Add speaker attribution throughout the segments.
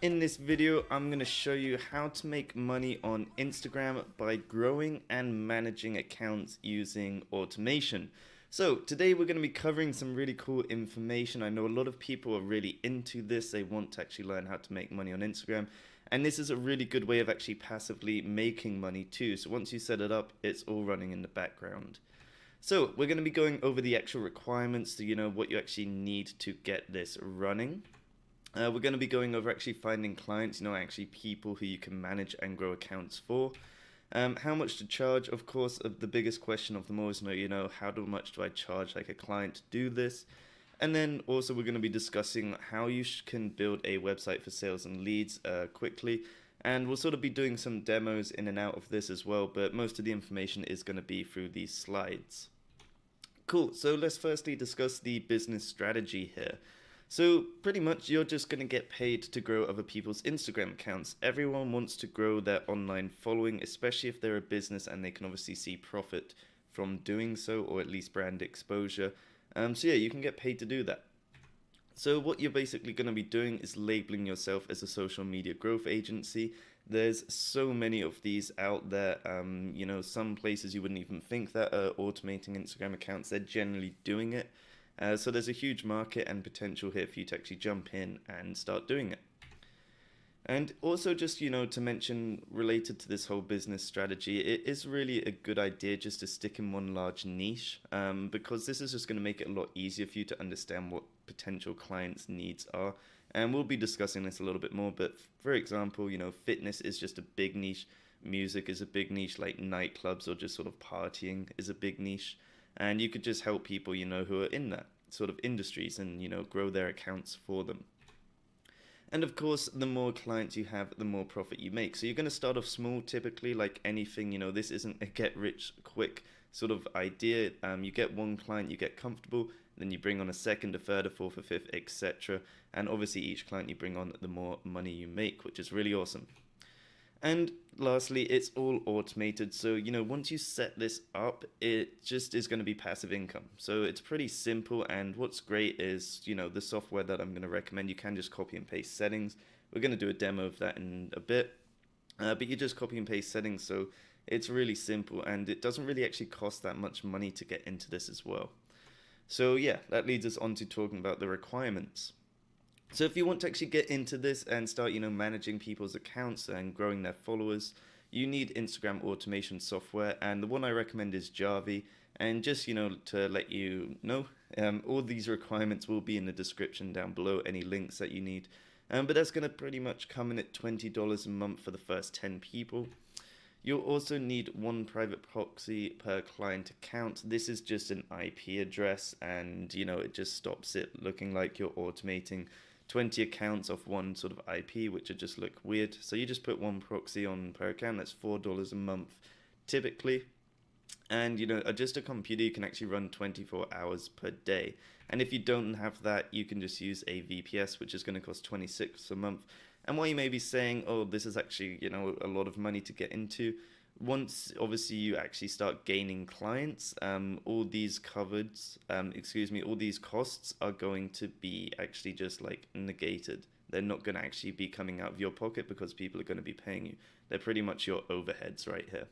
Speaker 1: In this video, I'm going to show you how to make money on Instagram by growing and managing accounts using automation. So today we're going to be covering some really cool information. I know a lot of people are really into this. They want to actually learn how to make money on Instagram. And this is a really good way of actually passively making money too. So once you set it up, it's all running in the background. So we're going to be going over the actual requirements to, what you actually need to get this running. We're going to be going over actually finding clients, actually people who you can manage and grow accounts for. How much to charge, of course, the biggest question of them all is, how much do I charge like a client to do this? And then also we're going to be discussing how you can build a website for sales and leads quickly. And we'll sort of be doing some demos in and out of this as well, but most of the information is going to be through these slides. Cool, so let's firstly discuss the business strategy here. So pretty much you're just going to get paid to grow other people's Instagram accounts. Everyone wants to grow their online following, especially if they're a business and they can obviously see profit from doing so, or at least brand exposure. So yeah, you can get paid to do that. So what you're basically going to be doing is labeling yourself as a social media growth agency. There's so many of these out there. Some places you wouldn't even think that are automating Instagram accounts. They're generally doing it. So there's a huge market and potential here for you to actually jump in and start doing it. And also just, to mention related to this whole business strategy, it is really a good idea just to stick in one large niche, because this is just going to make it a lot easier for you to understand what potential clients' needs are. And we'll be discussing this a little bit more, but for example, fitness is just a big niche, music is a big niche, like nightclubs or just sort of partying is a big niche. And you could just help people, who are in that sort of industries and, grow their accounts for them. And of course, the more clients you have, the more profit you make. So you're going to start off small, typically, like anything, this isn't a get rich quick sort of idea. You get one client, you get comfortable, then you bring on a second, a third, a fourth, a fifth, etc. And obviously each client you bring on, the more money you make, which is really awesome. And lastly, it's all automated. So, once you set this up, it just is going to be passive income. So it's pretty simple. And what's great is, the software that I'm going to recommend, you can just copy and paste settings. We're going to do a demo of that in a bit. But you just copy and paste settings. So it's really simple. And it doesn't really actually cost that much money to get into this as well. So yeah, that leads us on to talking about the requirements. So if you want to actually get into this and start, managing people's accounts and growing their followers, you need Instagram automation software, and the one I recommend is JARVEE. And just, to let you know, all these requirements will be in the description down below, any links that you need. But that's going to pretty much come in at $20 a month for the first 10 people. You'll also need one private proxy per client account. This is just an IP address, and, it just stops it looking like you're automating 20 accounts off one sort of IP, which would just look weird. So you just put one proxy on per account. That's $4 a month typically. And just a computer you can actually run 24 hours per day. And if you don't have that, you can just use a VPS, which is going to cost $26 a month. And while you may be saying, oh, this is actually a lot of money to get into, once obviously you actually start gaining clients, all these costs are going to be actually just like negated. They're not going to actually be coming out of your pocket because people are going to be paying you. They're pretty much your overheads right here.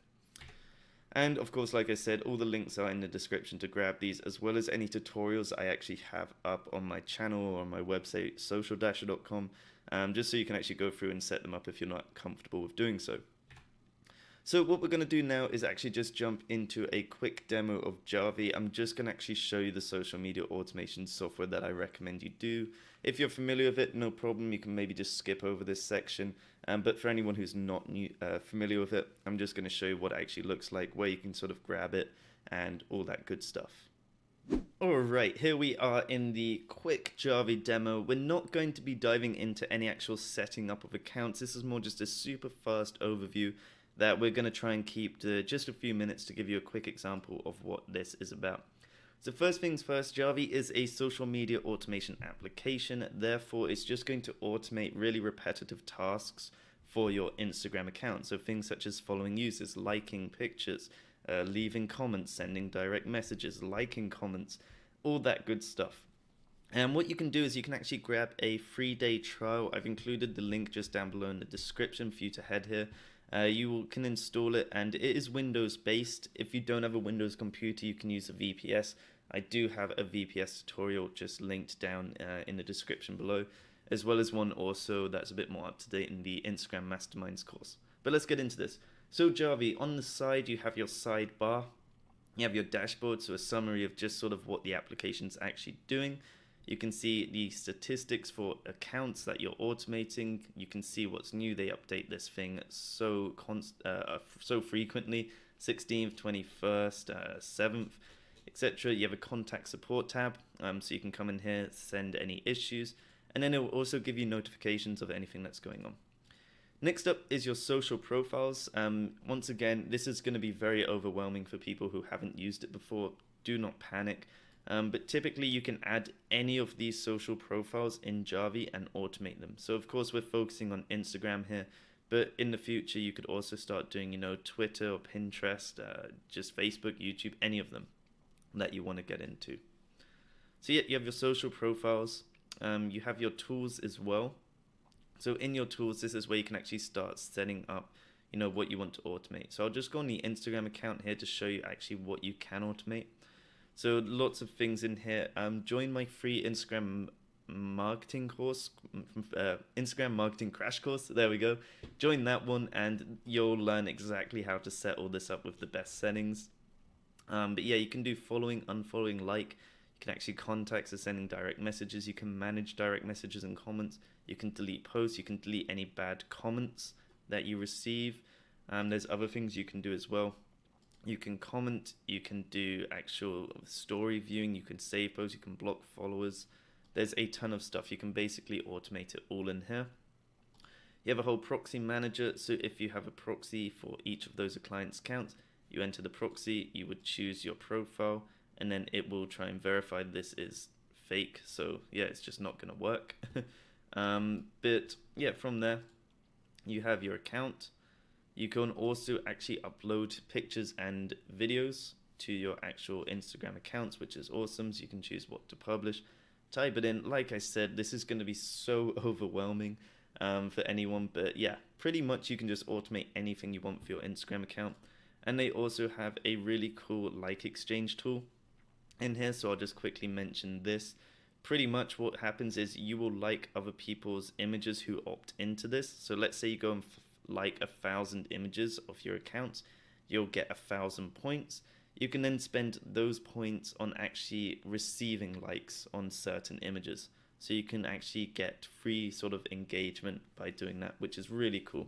Speaker 1: And of course, like I said, all the links are in the description to grab these, as well as any tutorials I actually have up on my channel or on my website, socialdasher.com, just so you can actually go through and set them up if you're not comfortable with doing so. So what we're going to do now is actually just jump into a quick demo of JARVEE. I'm just going to actually show you the social media automation software that I recommend you do. If you're familiar with it, no problem. You can maybe just skip over this section. But for anyone who's not familiar with it, I'm just going to show you what it actually looks like, where you can sort of grab it and all that good stuff. Alright, here we are in the quick JARVEE demo. We're not going to be diving into any actual setting up of accounts. This is more just a super fast overview that we're going to try and keep to just a few minutes to give you a quick example of what this is about. So first things first, JARVEE is a social media automation application. Therefore, it's just going to automate really repetitive tasks for your Instagram account. So things such as following users, liking pictures, leaving comments, sending direct messages, liking comments, all that good stuff. And what you can do is you can actually grab a 3-day trial. I've included the link just down below in the description for you to head here. Can install it, and it is Windows based. If you don't have a Windows computer, you can use a VPS. I do have a VPS tutorial just linked down in the description below, as well as one also that's a bit more up to date in the Instagram Masterminds course. But let's get into this. So JARVEE, on the side you have your sidebar, you have your dashboard, so a summary of just sort of what the application's actually doing. You can see the statistics for accounts that you're automating. You can see what's new. They update this thing so frequently, 16th, 21st, 7th, etc. You have a contact support tab, so you can come in here, send any issues, and then it will also give you notifications of anything that's going on. Next up is your social profiles. Once again, this is going to be very overwhelming for people who haven't used it before. Do not panic. But typically you can add any of these social profiles in JARVEE and automate them. So of course we're focusing on Instagram here, but in the future you could also start doing, Twitter or Pinterest, just Facebook, YouTube, any of them that you want to get into. So yeah, you have your social profiles, you have your tools as well. So in your tools, this is where you can actually start setting up, what you want to automate. So I'll just go on the Instagram account here to show you actually what you can automate. So lots of things in here. Join my free Instagram marketing course, Instagram marketing crash course. There we go. Join that one and you'll learn exactly how to set all this up with the best settings. But yeah, you can do following, unfollowing, like. You can actually contact, so sending direct messages. You can manage direct messages and comments. You can delete posts. You can delete any bad comments that you receive. There's other things you can do as well. You can comment, you can do actual story viewing, you can save posts, you can block followers. There's a ton of stuff. You can basically automate it all in here. You have a whole proxy manager, so if you have a proxy for each of those clients' accounts, you enter the proxy, you would choose your profile, and then it will try and verify this is fake. So yeah, it's just not going to work. But yeah, from there, you have your account. You can also actually upload pictures and videos to your actual Instagram accounts, which is awesome. So you can choose what to publish, type it in. Like I said, this is going to be so overwhelming for anyone. But yeah, pretty much you can just automate anything you want for your Instagram account. And they also have a really cool like exchange tool in here. So I'll just quickly mention this. Pretty much what happens is you will like other people's images who opt into this. So let's say you go and like 1,000 images of your account, you'll get 1,000 points. You can then spend those points on actually receiving likes on certain images. So you can actually get free sort of engagement by doing that, which is really cool.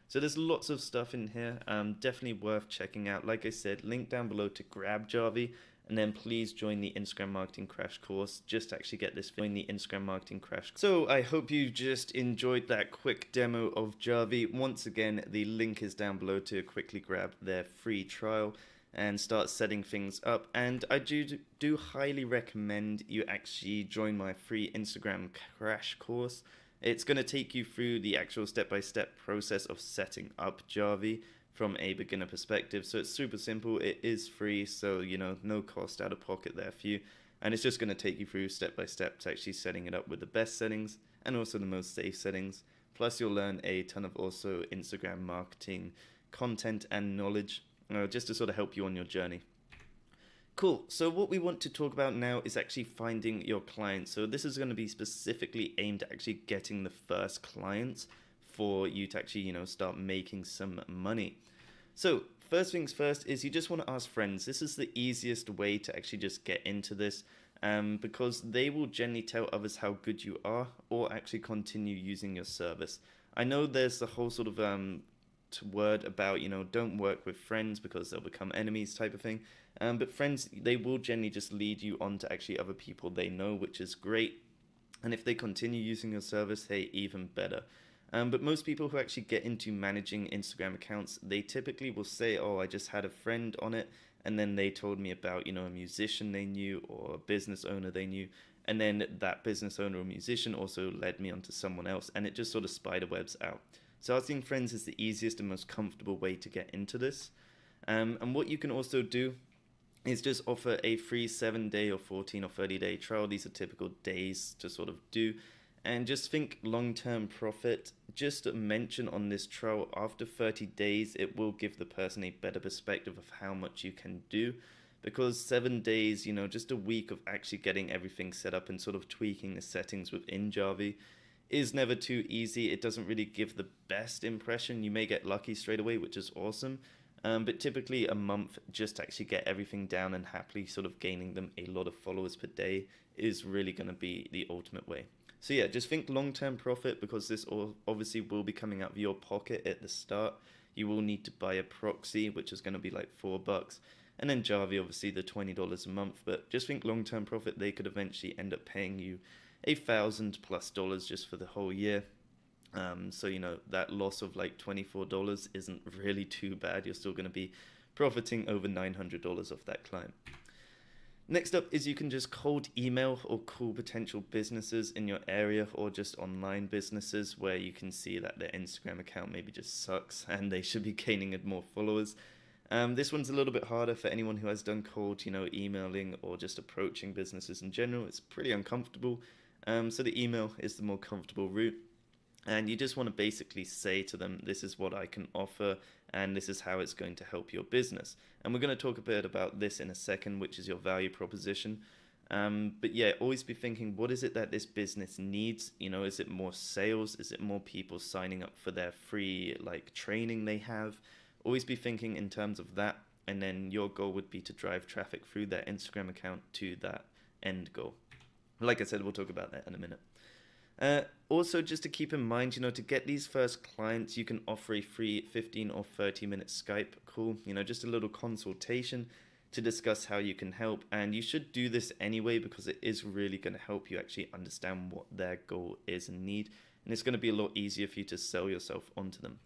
Speaker 1: So there's lots of stuff in here, definitely worth checking out. Like I said, link down below to grab JARVEE, and then please join the Instagram Marketing Crash course just to actually get this. Join the Instagram Marketing Crash. So I hope you just enjoyed that quick demo of JARVEE. Once again, the link is down below to quickly grab their free trial and start setting things up. And I do highly recommend you actually join my free Instagram Crash course. It's going to take you through the actual step-by-step process of setting up JARVEE from a beginner perspective. So it's super simple, it is free, so no cost out of pocket there for you, and it's just going to take you through step by step to actually setting it up with the best settings and also the most safe settings. Plus you'll learn a ton of also Instagram marketing content and knowledge just to sort of help you on your journey. Cool, so what we want to talk about now is actually finding your clients. So this is going to be specifically aimed at actually getting the first clients for you to actually, start making some money. So first things first is you just want to ask friends. This is the easiest way to actually just get into this because they will generally tell others how good you are or actually continue using your service. I know there's the whole sort of word about, don't work with friends because they'll become enemies type of thing. But friends, they will generally just lead you on to actually other people they know, which is great. And if they continue using your service, hey, even better. But most people who actually get into managing Instagram accounts, they typically will say, oh, I just had a friend on it, and then they told me about, a musician they knew or a business owner they knew, and then that business owner or musician also led me onto someone else, and it just sort of spiderwebs out. So asking friends is the easiest and most comfortable way to get into this. And what you can also do is just offer a free 7-day or 14 or 30-day trial. These are typical days to sort of do. And just think long-term profit. Just a mention on this trial, after 30 days, it will give the person a better perspective of how much you can do. Because 7 days, just a week of actually getting everything set up and sort of tweaking the settings within JARVEE is never too easy. It doesn't really give the best impression. You may get lucky straight away, which is awesome. But typically a month just to actually get everything down and happily sort of gaining them a lot of followers per day is really going to be the ultimate way. So yeah, just think long-term profit, because this obviously will be coming out of your pocket at the start. You will need to buy a proxy, which is going to be like $4. And then JARVEE, obviously the $20 a month. But just think long-term profit, they could eventually end up paying you $1,000+ just for the whole year. So that loss of like $24 isn't really too bad. You're still going to be profiting over $900 off that client. Next up is you can just cold email or call potential businesses in your area, or just online businesses where you can see that their Instagram account maybe just sucks and they should be gaining more followers. This one's a little bit harder for anyone who has done cold, emailing or just approaching businesses in general. It's pretty uncomfortable. So the email is the more comfortable route. And you just want to basically say to them, this is what I can offer, and this is how it's going to help your business. And we're going to talk a bit about this in a second, which is your value proposition. But yeah, always be thinking, what is it that this business needs? Is it more sales? Is it more people signing up for their free training they have? Always be thinking in terms of that. And then your goal would be to drive traffic through their Instagram account to that end goal. Like I said, we'll talk about that in a minute. Also, just to keep in mind, to get these first clients, you can offer a free 15 or 30-minute Skype call, just a little consultation to discuss how you can help. And you should do this anyway, because it is really going to help you actually understand what their goal is and need. And it's going to be a lot easier for you to sell yourself onto them.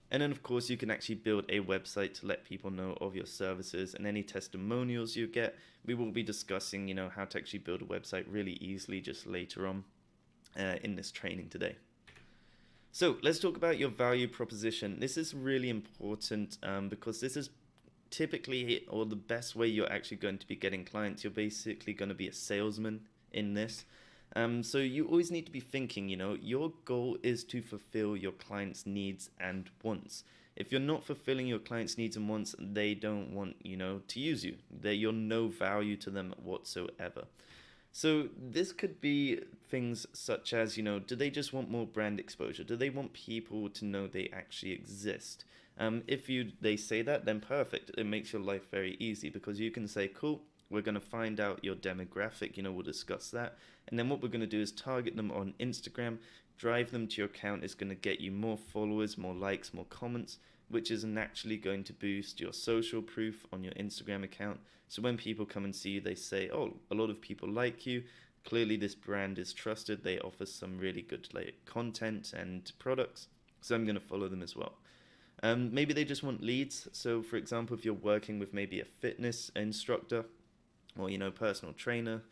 Speaker 1: And then, of course, you can actually build a website to let people know of your services, and any testimonials you get. We will be discussing, how to actually build a website really easily just later on in this training today. So let's talk about your value proposition. This is really important because this is typically, or the best way you're actually going to be getting clients. You're basically going to be a salesman in this. So you always need to be thinking, your goal is to fulfill your clients' needs and wants. If you're not fulfilling your clients' needs and wants, they don't want, to use you. You're no value to them whatsoever. So this could be things such as, do they just want more brand exposure? Do they want people to know they actually exist? If they say that, then perfect. It makes your life very easy, because you can say, cool, we're going to find out your demographic, we'll discuss that. And then what we're going to do is target them on Instagram, drive them to your account. Is going to get you more followers, more likes, more comments, which is naturally going to boost your social proof on your Instagram account. So when people come and see you, they say, oh, a lot of people like you. Clearly this brand is trusted. They offer some really good content and products. So I'm going to follow them as well. Maybe they just want leads. So for example, if you're working with maybe a fitness instructor or, personal trainer,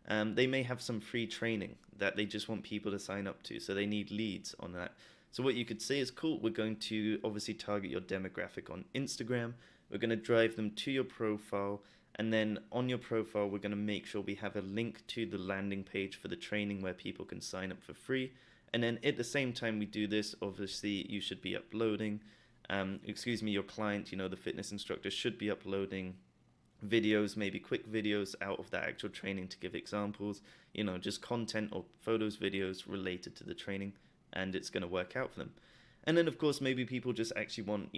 Speaker 1: they may have some free training that they just want people to sign up to. So they need leads on that. So what you could say is, cool, we're going to obviously target your demographic on Instagram. We're going to drive them to your profile. And then on your profile, we're going to make sure we have a link to the landing page for the training where people can sign up for free. And then at the same time we do this, obviously you should be uploading, your client, the fitness instructor should be uploading videos, maybe quick videos out of that actual training to give examples, just content or photos, videos related to the training, and it's going to work out for them. And then of course, maybe people just actually want,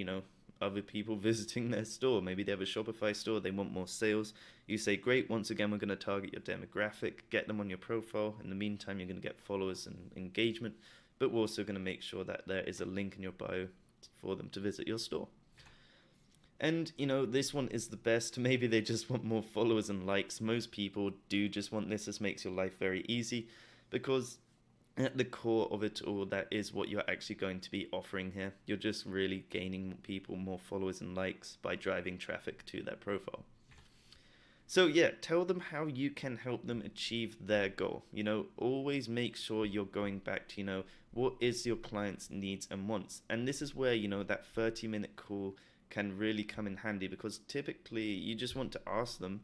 Speaker 1: other people visiting their store. Maybe they have a Shopify store, they want more sales. You say, great, once again, we're going to target your demographic, get them on your profile. In the meantime, you're going to get followers and engagement, but we're also going to make sure that there is a link in your bio for them to visit your store. And, this one is the best. Maybe they just want more followers and likes. Most people do just want this. This makes your life very easy, because at the core of it all, that is what you're actually going to be offering here. You're just really gaining people more followers and likes by driving traffic to their profile. So yeah, tell them how you can help them achieve their goal. Always make sure you're going back to, what is your client's needs and wants. And this is where, that 30-minute call can really come in handy, because typically you just want to ask them,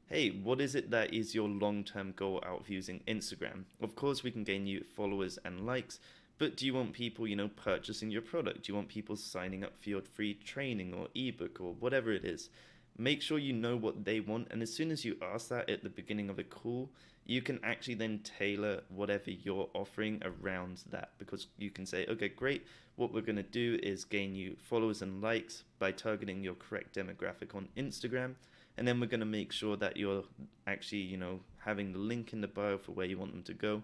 Speaker 1: hey, what is it that is your long-term goal out of using Instagram? Of course, we can gain you followers and likes, but do you want people, purchasing your product? Do you want people signing up for your free training or ebook or whatever it is? Make sure you know what they want, and as soon as you ask that at the beginning of a call, you can actually then tailor whatever you're offering around that, because you can say, okay, great, what we're going to do is gain you followers and likes by targeting your correct demographic on Instagram, and then we're going to make sure that you're actually, having the link in the bio for where you want them to go,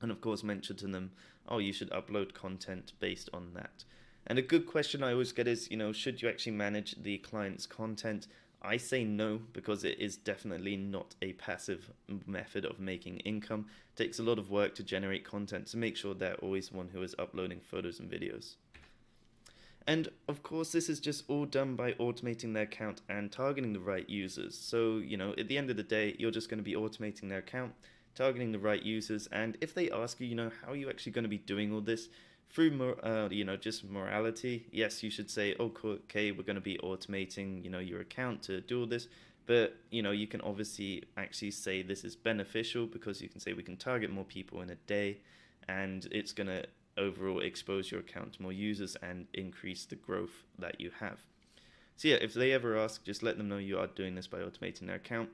Speaker 1: and of course mention to them, oh, you should upload content based on that. And a good question I always get is, should you actually manage the client's content? I say no, because it is definitely not a passive method of making income. It takes a lot of work to generate content, to make sure they're always one who is uploading photos and videos. And of course, this is just all done by automating their account and targeting the right users. So, at the end of the day, you're just going to be automating their account, targeting the right users. And if they ask you, how are you actually going to be doing all this? Through just morality, yes, you should say, oh, okay, we're going to be automating, your account to do all this. But, you can obviously actually say this is beneficial, because you can say we can target more people in a day, and it's going to overall expose your account to more users and increase the growth that you have. So yeah, if they ever ask, just let them know you are doing this by automating their account.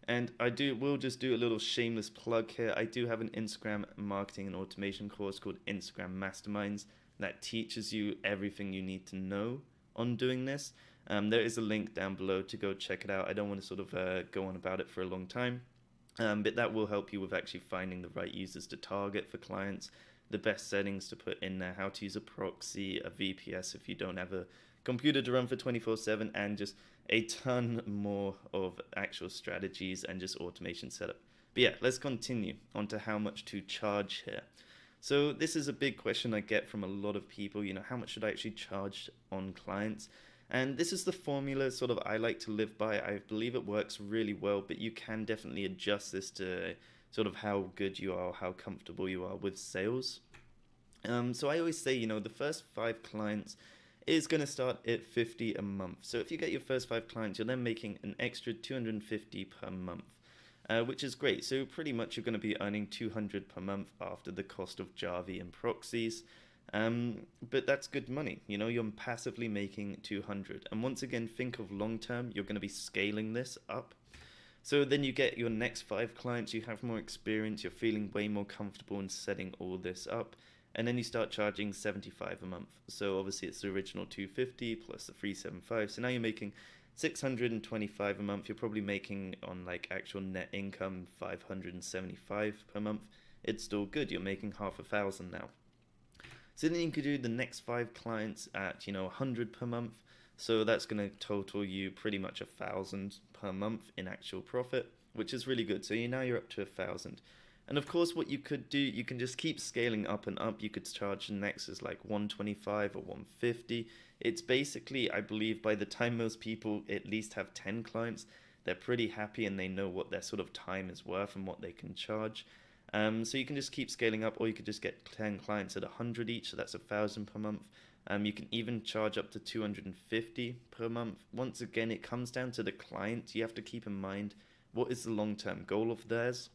Speaker 1: And will just do a little shameless plug here. I do have an Instagram marketing and automation course called Instagram Masterminds that teaches you everything you need to know on doing this. There is a link down below to go check it out. I don't want to sort of go on about it for a long time, but that will help you with actually finding the right users to target for clients, the best settings to put in there, how to use a proxy, a VPS if you don't have a computer to run for 24/7, and just a ton more of actual strategies and just automation setup. But yeah, let's continue on to how much to charge here. So this is a big question I get from a lot of people, how much should I actually charge on clients? And this is the formula sort of I like to live by. I believe it works really well, but you can definitely adjust this to sort of how good you are, how comfortable you are with sales. So I always say, the first 5 clients is going to start at $50 a month. So if you get your first 5 clients, you're then making an extra $250 per month, which is great. So pretty much you're going to be earning $200 per month after the cost of JARVEE and Proxies. But that's good money. You're passively making $200. And once again, think of long term, you're going to be scaling this up. So then you get your next 5 clients, you have more experience, you're feeling way more comfortable in setting all this up. And then you start charging $75 a month. So obviously it's the original $250 plus the $375. So now you're making $625 a month. You're probably making on like actual net income $575 per month. It's still good. You're making $500 now. So then you could do the next 5 clients at $100 per month. So that's going to total you pretty much $1,000 per month in actual profit, which is really good. So now you're up to $1,000. And of course, what you could do, you can just keep scaling up and up. You could charge the next as like $125 or $150. It's basically, I believe, by the time most people at least have 10 clients, they're pretty happy and they know what their sort of time is worth and what they can charge. So you can just keep scaling up, or you could just get 10 clients at 100 each, so that's $1,000 per month. You can even charge up to $250 per month. Once again, it comes down to the client. You have to keep in mind, what is the long-term goal of theirs?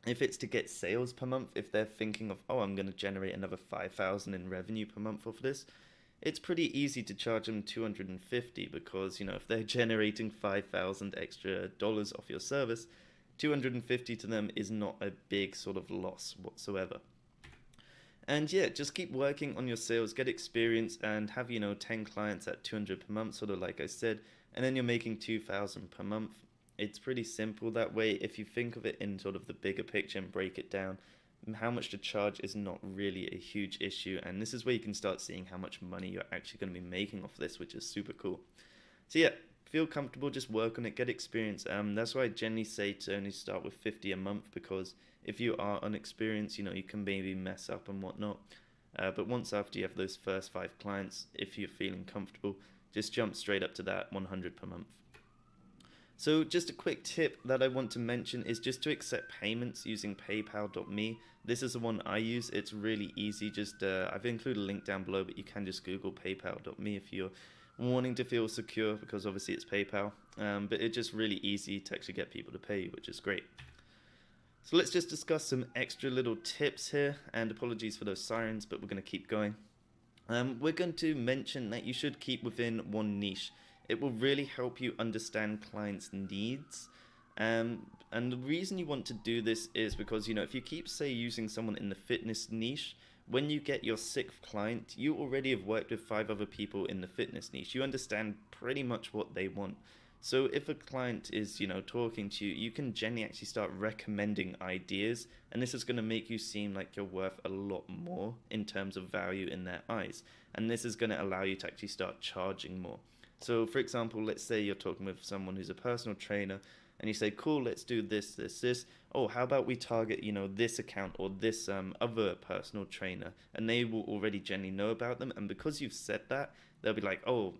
Speaker 1: If it's to get sales per month, if they're thinking of, oh, I'm going to generate another $5,000 in revenue per month off this, it's pretty easy to charge them $250, because, if they're generating $5,000 extra dollars off your service, $250 to them is not a big sort of loss whatsoever. And yeah, just keep working on your sales, get experience, and have, 10 clients at $200 per month, sort of like I said, and then you're making $2,000 per month. It's pretty simple that way. If you think of it in sort of the bigger picture and break it down, how much to charge is not really a huge issue. And this is where you can start seeing how much money you're actually going to be making off this, which is super cool. So yeah, feel comfortable, just work on it, get experience. That's why I generally say to only start with $50 a month, because if you are unexperienced, you can maybe mess up and whatnot. But once after you have those first 5 clients, if you're feeling comfortable, just jump straight up to that $100 per month. So just a quick tip that I want to mention is just to accept payments using paypal.me. This is the one I use. It's really easy. I've included a link down below, but you can just Google paypal.me if you're wanting to feel secure because obviously it's PayPal, but it's just really easy to actually get people to pay you, which is great. So let's just discuss some extra little tips here, and apologies for those sirens, but we're going to keep going. We're going to mention that you should keep within one niche. It will really help you understand clients' needs. And the reason you want to do this is because, if you keep, say, using someone in the fitness niche, when you get your sixth client, you already have worked with 5 other people in the fitness niche. You understand pretty much what they want. So if a client is, talking to you, you can generally actually start recommending ideas, and this is going to make you seem like you're worth a lot more in terms of value in their eyes. And this is going to allow you to actually start charging more. So for example, let's say you're talking with someone who's a personal trainer, and you say, cool, let's do this, this, this. Oh, how about we target, this account or this other personal trainer? And they will already generally know about them. And because you've said that, they'll be like, oh,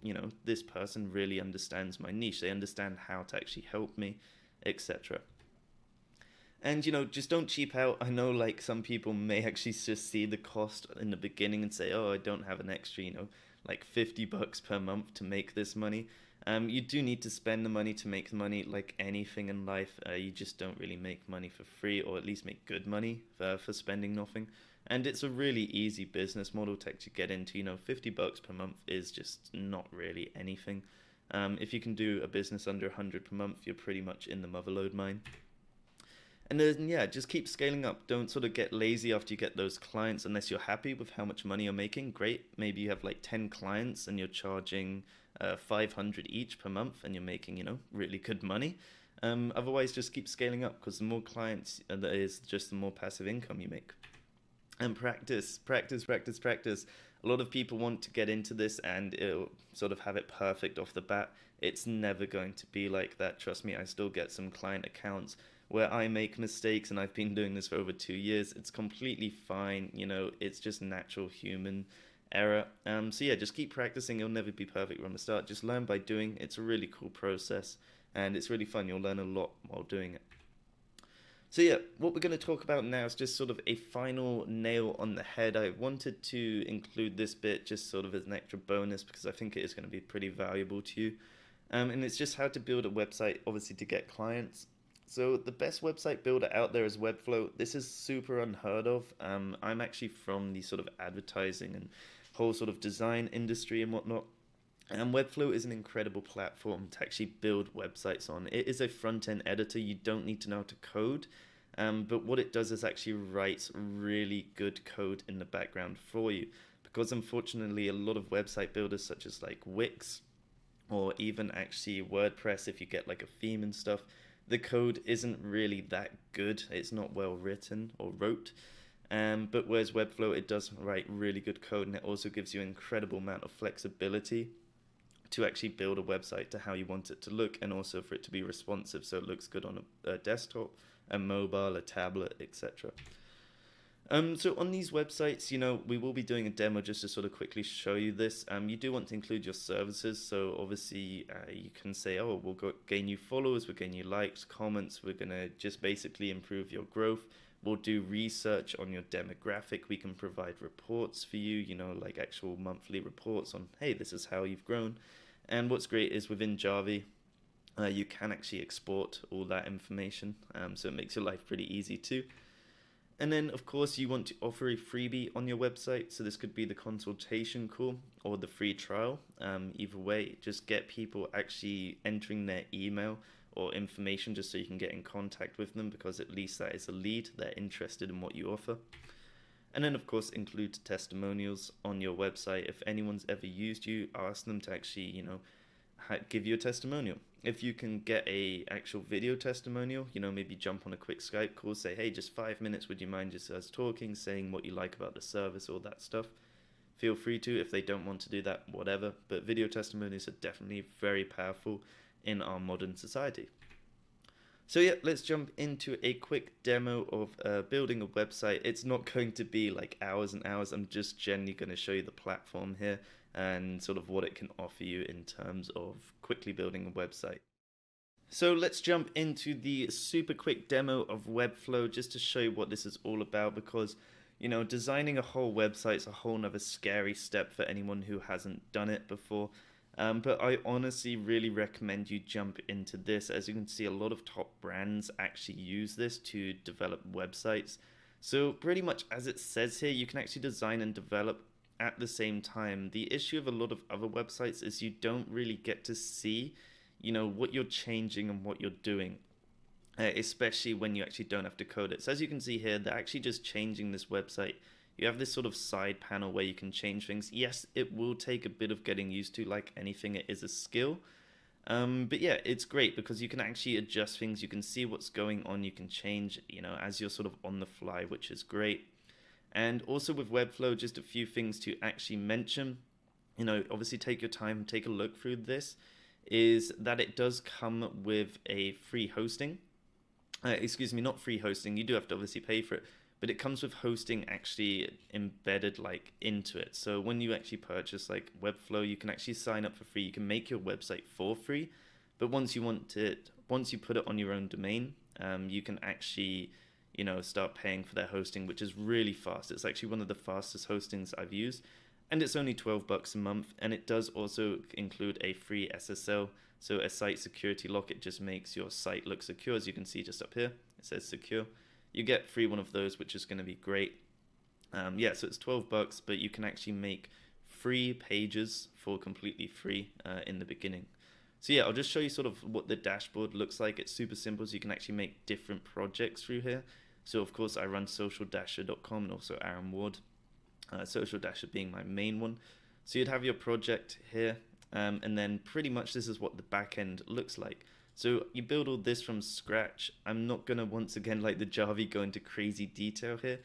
Speaker 1: this person really understands my niche. They understand how to actually help me, etc. And, just don't cheap out. I know, like, some people may actually just see the cost in the beginning and say, oh, I don't have an extra, like $50 per month to make this money. You do need to spend the money to make the money. Like anything in life, you just don't really make money for free, or at least make good money for spending nothing. And it's a really easy business model to actually get into. $50 per month is just not really anything. If you can do a business under 100 per month, you're pretty much in the motherlode mine. And then, yeah, just keep scaling up. Don't sort of get lazy after you get those clients unless you're happy with how much money you're making. Great. Maybe you have like 10 clients and you're charging 500 each per month and you're making, really good money. Otherwise, just keep scaling up, because the more clients there is, just the more passive income you make. And practice. A lot of people want to get into this and it'll sort of have it perfect off the bat. It's never going to be like that. Trust me, I still get some client accounts where I make mistakes, and I've been doing this for over 2 years. It's completely fine. It's just natural human error. So yeah, just keep practicing. You'll never be perfect from the start. Just learn by doing. It's a really cool process, and it's really fun. You'll learn a lot while doing it. So yeah, what we're going to talk about now is just sort of a final nail on the head. I wanted to include this bit just sort of as an extra bonus because I think it is going to be pretty valuable to you. And it's just how to build a website, obviously, to get clients. So the best website builder out there is Webflow. This is super unheard of. I'm actually from the sort of advertising and whole sort of design industry and whatnot. And Webflow is an incredible platform to actually build websites on. It is a front-end editor. You don't need to know how to code. But what it does is actually writes really good code in the background for you. Because unfortunately, a lot of website builders such as like Wix or even actually WordPress, if you get like a theme and stuff, the code isn't really that good. It's not well written or wrote. But whereas Webflow, it does write really good code, and it also gives you an incredible amount of flexibility to actually build a website to how you want it to look, and also for it to be responsive so it looks good on a desktop, a mobile, a tablet, etc. So on these websites, we will be doing a demo just to sort of quickly show you this. You do want to include your services, so obviously you can say, oh, we'll gain you followers, we'll gain you likes, comments, we're going to just basically improve your growth. We'll do research on your demographic. We can provide reports for you, like actual monthly reports on, hey, this is how you've grown. And what's great is within JARVEE, you can actually export all that information, so it makes your life pretty easy too. And then, of course, you want to offer a freebie on your website. So this could be the consultation call or the free trial. Either way, just get people actually entering their email or information just so you can get in contact with them, because at least that is a lead. They're interested in what you offer. And then, of course, include testimonials on your website. If anyone's ever used you, ask them to actually, give you a testimonial. If you can get a actual video testimonial, maybe jump on a quick Skype call, say, hey, just 5 minutes, would you mind just us talking, saying what you like about the service, all that stuff. Feel free to. If they don't want to do that, whatever. But video testimonials are definitely very powerful in our modern society. So yeah, let's jump into a quick demo of building a website. It's not going to be like hours and hours. I'm just generally going to show you the platform here and sort of what it can offer you in terms of quickly building a website. So let's jump into the super quick demo of Webflow just to show you what this is all about, because designing a whole website is a whole nother scary step for anyone who hasn't done it before. But I honestly really recommend you jump into this. As you can see, a lot of top brands actually use this to develop websites. So pretty much as it says here, you can actually design and develop at the same time. The issue of a lot of other websites is you don't really get to see, what you're changing and what you're doing. Especially when you actually don't have to code it. So as you can see here, they're actually just changing this website. You have this sort of side panel where you can change things. Yes, it will take a bit of getting used to, like anything, it is a skill. But yeah, it's great because you can actually adjust things. You can see what's going on. You can change, as you're sort of on the fly, which is great. And also with Webflow, just a few things to actually mention. Obviously take your time, take a look through this, is that it does come with a free hosting. Excuse me, not free hosting. You do have to obviously pay for it, but it comes with hosting actually embedded like into it. So when you actually purchase like Webflow, you can actually sign up for free. You can make your website for free, but once you put it on your own domain, you can actually, start paying for their hosting, which is really fast. It's actually one of the fastest hostings I've used, and it's only $12 a month. And it does also include a free SSL. So a site security lock, it just makes your site look secure. As you can see just up here, it says secure. You get free one of those, which is going to be great. Yeah, so it's $12, but you can actually make free pages for completely free in the beginning. So yeah, I'll just show you sort of what the dashboard looks like. It's super simple, so you can actually make different projects through here. So of course I run social-dasher.com and also Aaron Ward. Social Dasher being my main one. So you'd have your project here. And then pretty much this is what the back end looks like. So you build all this from scratch. I'm not going to once again, like the JARVEE, go into crazy detail here,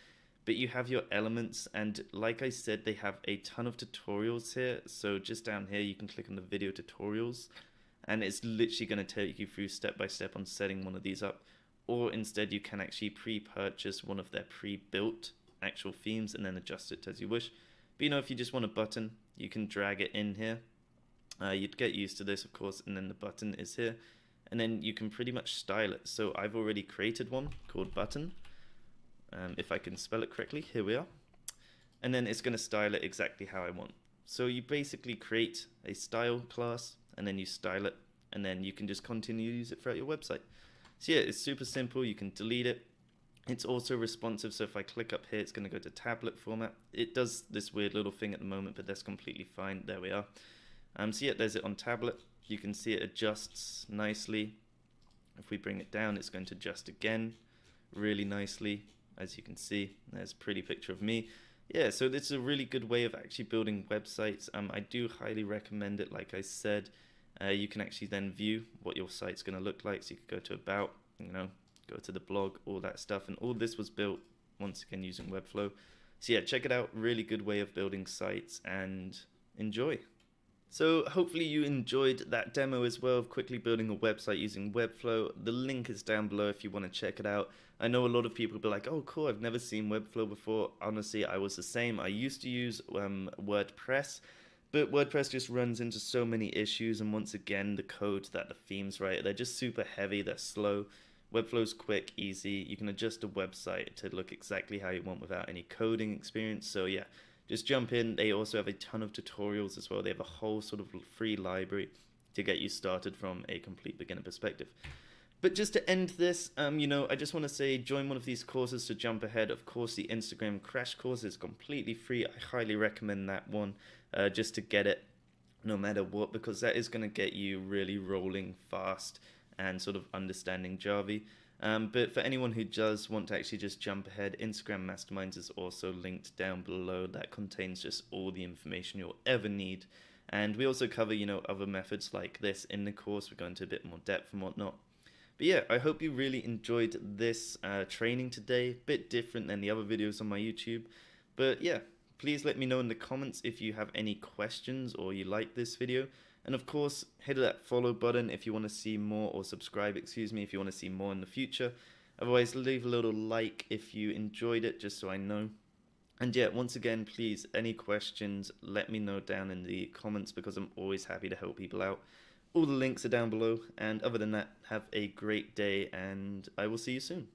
Speaker 1: but you have your elements, and like I said, they have a ton of tutorials here. So just down here you can click on the video tutorials, and it's literally going to take you through step by step on setting one of these up. Or instead you can actually pre-purchase one of their pre-built actual themes and then adjust it as you wish. But if you just want a button, you can drag it in here. You'd get used to this, of course, and then the button is here, and then you can pretty much style it. So I've already created one called button, if I can spell it correctly. Here we are, and then it's going to style it exactly how I want. So you basically create a style class, and then you style it, and then you can just continue to use it throughout your website. So yeah, it's super simple. You can delete it. It's also responsive, so if I click up here, it's going to go to tablet format. It does this weird little thing at the moment, but that's completely fine. There we are. So yeah, there's it on tablet. You can see it adjusts nicely. If we bring it down, it's going to adjust again really nicely. As you can see, there's a pretty picture of me. Yeah, so this is a really good way of actually building websites. I do highly recommend it. Like I said, you can actually then view what your site's going to look like. So you could go to about, go to the blog, all that stuff. And all this was built, once again, using Webflow. So yeah, check it out. Really good way of building sites, and enjoy. So hopefully you enjoyed that demo as well of quickly building a website using Webflow. The link is down below if you want to check it out. I know a lot of people will be like, oh cool, I've never seen Webflow before. Honestly, I was the same. I used to use WordPress, but WordPress just runs into so many issues, and once again, the code that the themes write, they're just super heavy, they're slow. Webflow's quick, easy. You can adjust a website to look exactly how you want without any coding experience. So yeah, just jump in. They also have a ton of tutorials as well. They have a whole sort of free library to get you started from a complete beginner perspective. But just to end this, I just want to say join one of these courses to jump ahead. Of course, the Instagram crash course is completely free. I highly recommend that one just to get it no matter what, because that is going to get you really rolling fast and sort of understanding JARVEE. But for anyone who does want to actually just jump ahead, Instagram Masterminds is also linked down below. That contains just all the information you'll ever need. And we also cover, other methods like this in the course. We go into a bit more depth and whatnot. But yeah, I hope you really enjoyed this training today. Bit different than the other videos on my YouTube. But yeah, please let me know in the comments if you have any questions or you like this video. And of course, hit that follow button if you want to see more, or subscribe, excuse me, if you want to see more in the future. Otherwise, leave a little like if you enjoyed it, just so I know. And yeah, once again, please, any questions, let me know down in the comments, because I'm always happy to help people out. All the links are down below. And other than that, have a great day, and I will see you soon.